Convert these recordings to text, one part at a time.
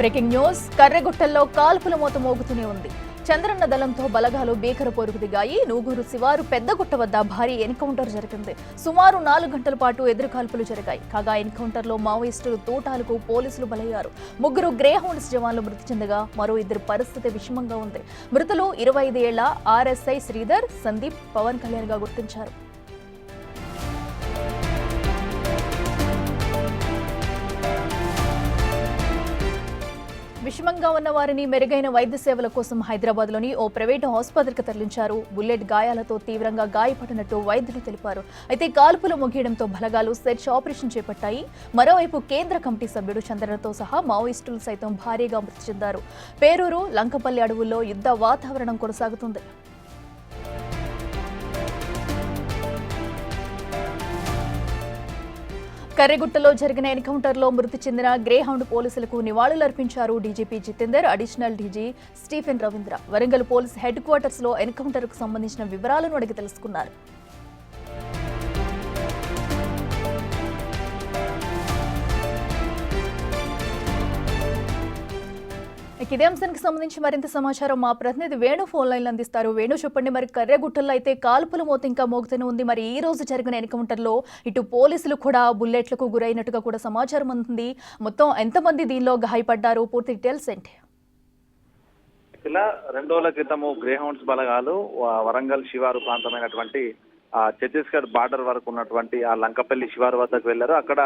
Breaking news. కర్రెగుట్టల్లో కాల్పుల మోత మోగుతూనే ఉంది. చంద్రన్న దళంతో బలగాలు భీకర పోరుకు దిగాయి. నూగూరు శివారు పెద్దగుట్ట వద్ద భారీ ఎన్కౌంటర్ జరిగింది. సుమారు 4 గంటల పాటు ఎదురుకాల్పులు జరిగాయి. కాగా ఎన్కౌంటర్లో మావోయిస్టులు తూటాలకు పోలీసులు బలయ్యారు. 3 గ్రేహౌండ్స్ జవాన్లు మృతి చెందగా మరో 2 పరిస్థితి విషమంగా ఉంది. మృతులు 25 ఏళ్ల ఆర్ఎస్ఐ శ్రీధర్, సందీప్, పవన్ కళ్యాణ్ గా గుర్తించారు. విషమంగా ఉన్న వారిని మెరుగైన వైద్య సేవల కోసం హైదరాబాద్లోని ఓ ప్రైవేటు ఆసుపత్రికి తరలించారు. బుల్లెట్ గాయాలతో తీవ్రంగా గాయపడినట్టు వైద్యులు తెలిపారు. అయితే కాల్పులు ముగియడంతో బలగాలు సెర్చ్ ఆపరేషన్ చేపట్టాయి. మరోవైపు కేంద్ర కమిటీ సభ్యుడు చంద్రనతో సహా మావోయిస్టులు సైతం భారీగా మృతి చెందారు. పేరూరు, లంకపల్లి అడవుల్లో యుద్ధ వాతావరణం కొనసాగుతుంది. కర్రెగుట్టలో జరిగిన ఎన్కౌంటర్లో మృతి చెందిన గ్రేహౌండ్ పోలీసులకు నివాళులర్పించారు DGP Jitender, additional DG Stephen Ravindra. Warangal police headquarters లో ఎన్కౌంటర్కు సంబంధించిన వివరాలను అడిగి తెలుసుకున్నారు. ఇదే అంశానికి సంబంధించి మరింత సమాచారం మా ప్రతినిధి వేణు ఫోన్ లైన్లు అందిస్తారు. వేణు, చెప్పండి, మరి కర్రెగుట్టల్లో అయితే కాల్పుల మోత ఇంకా మోగుతూనే ఉంది. మరి ఈ రోజు జరిగిన ఎన్కౌంటర్లో ఇటు పోలీసులు కూడా బుల్లెట్లకు గురైనట్టుగా కూడా సమాచారం ఉంది. మొత్తం ఎంతమంది దీనిలో గాయపడ్డారు? పూర్తి డీటెయిల్స్ ఏంటి? ఇలా 2 రోజుల క్రితము గ్రేహౌండ్స్ బలగాలు వరంగల్ శివారు ప్రాంతమైనటువంటి ఛత్తీస్గఢ్ బార్డర్ వరకు ఉన్నటువంటి ఆ లంకపల్లి శివారు వద్దకు వెళ్లారు. అక్కడ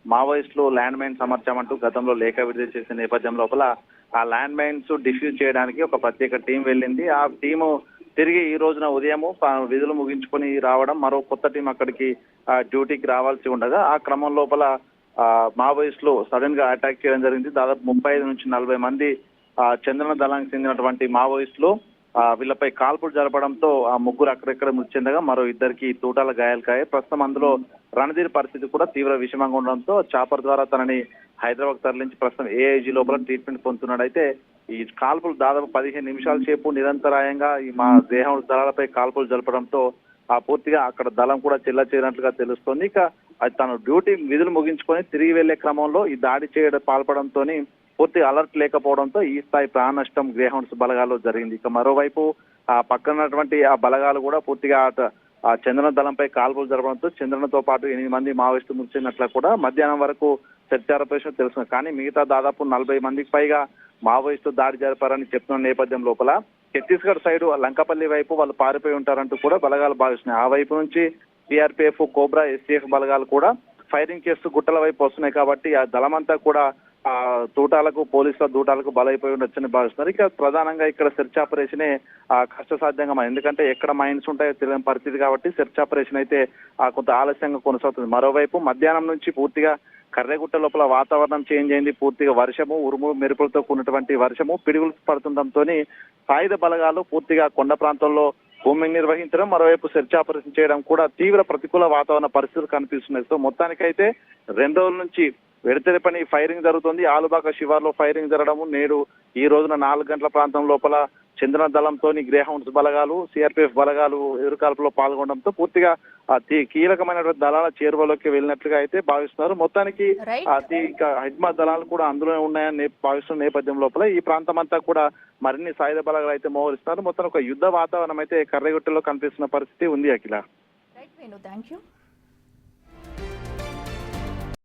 మావోయిస్టులు ల్యాండ్ మైన్స్ అమర్చామంటూ గతంలో లేఖ విడుదల చేసిన నేపథ్యం లోపల ఆ ల్యాండ్ మైన్స్ డిఫ్యూజ్ చేయడానికి ఒక ప్రత్యేక టీం వెళ్ళింది. ఆ టీము తిరిగి ఈ రోజున ఉదయం విధులు ముగించుకొని రావడం, మరో కొత్త టీం అక్కడికి డ్యూటీకి రావాల్సి ఉండగా ఆ క్రమం లోపల మావోయిస్టులు సడన్ గా అటాక్ చేయడం జరిగింది. దాదాపు 35 నుంచి 40 మంది చంద్రన దళానికి చెందినటువంటి మావోయిస్టులు వీళ్ళపై కాల్పులు జరపడంతో ఆ 3 అక్కడెక్కడ మృతి చెందగా మరో 2కి తూటాల గాయాలు కాయాయి. ప్రస్తుతం అందులో రణధీర్ పరిస్థితి కూడా తీవ్ర విషమంగా ఉండడంతో చాపర్ ద్వారా తనని హైదరాబాద్ తరలించి ప్రస్తుతం ఏఐజీ లోపల ట్రీట్మెంట్ పొందుతున్నాడు. అయితే ఈ కాల్పులు దాదాపు 15 నిమిషాల సేపు నిరంతరాయంగా ఈ మా గ్రేహౌండ్ దళాలపై కాల్పులు జరపడంతో పూర్తిగా అక్కడ దళం కూడా చెల్లచేరినట్లుగా తెలుస్తోంది. ఇక అది తను డ్యూటీ విధులు ముగించుకొని తిరిగి వెళ్లే క్రమంలో ఈ దాడి చేయడం పాల్పడంతో పూర్తి అలర్ట్ లేకపోవడంతో ఈ స్థాయి ప్రాణ నష్టం గ్రేహౌండ్స్ బలగాల్లో జరిగింది. ఇక మరోవైపు ఆ పక్కనటువంటి ఆ బలగాలు కూడా పూర్తిగా ఆ చంద్రన దళంపై కాల్పులు జరపడంతో చంద్రనతో పాటు 8 మంది మావోయిస్టులు మృతి చెందినట్లు కూడా మధ్యాహ్నం వరకు సెర్చ్ ఆపరేషన్ తెలుస్తుంది. కానీ మిగతా దాదాపు 40 మందికి పైగా మావోయిస్టులు దాడి జరిపారని చెప్తున్న నేపథ్యం లోపల ఛత్తీస్గఢ్ సైడ్ లంకపల్లి వైపు వాళ్ళు పారిపోయి ఉంటారంటూ కూడా బలగాలు భావిస్తున్నాయి. ఆ వైపు నుంచి సిఆర్పిఎఫ్, కోబ్రా, ఎస్టీఎఫ్ బలగాలు కూడా ఫైరింగ్ చేస్తూ గుట్టల వైపు వస్తున్నాయి. కాబట్టి ఆ దళమంతా కూడా తూటాలకు, పోలీసుల తూటాలకు బలైపోయి ఉండొచ్చని భావిస్తున్నారు. ఇక ప్రధానంగా ఇక్కడ సెర్చ్ ఆపరేషనే కష్టసాధ్యంగా, ఎందుకంటే ఎక్కడ మైన్స్ ఉంటాయో తెలియని పరిస్థితి కాబట్టి సెర్చ్ ఆపరేషన్ అయితే కొంత ఆలస్యంగా కొనసాగుతుంది. మరోవైపు మధ్యాహ్నం నుంచి పూర్తిగా కర్రెగుట్ట లోపల వాతావరణం చేంజ్ అయింది. పూర్తిగా వర్షము, ఉరుము మెరుపులతో కూడినటువంటి వర్షము, పిడుగులు పడుతుండటంతో సాయుధ బలగాలు పూర్తిగా కొండ ప్రాంతంలో భూమిని నిర్వహించడం, మరోవైపు సెర్చ్ ఆపరేషన్ చేయడం కూడా తీవ్ర ప్రతికూల వాతావరణ పరిస్థితులు కనిపిస్తున్నాయి. సో మొత్తానికైతే 2 రోజుల నుంచి విడతెరపని ఫైరింగ్ జరుగుతుంది. ఆలుబాక శివార్లో ఫైరింగ్ జరగడము, నేడు ఈ రోజున 4 గంటల ప్రాంతం లోపల చంద్రన దళంతో గ్రేహౌండ్స్ బలగాలు, సిఆర్పిఎఫ్ బలగాలు ఎదురుకాల్పులో పాల్గొనడంతో పూర్తిగా కీలకమైనటువంటి దళాల చేరువలోకి వెళ్ళినట్లుగా అయితే భావిస్తున్నారు. మొత్తానికి హైదరాబాద్ దళాలు కూడా అందులో ఉన్నాయని భావిస్తున్న నేపథ్యం లోపల ఈ ప్రాంతం అంతా కూడా మరిన్ని సాయుధ బలగాలు అయితే మోహరిస్తున్నారు. మొత్తం ఒక యుద్ధ వాతావరణం అయితే కర్రెగుట్టలో కనిపిస్తున్న పరిస్థితి ఉంది. అఖిల. Thank you.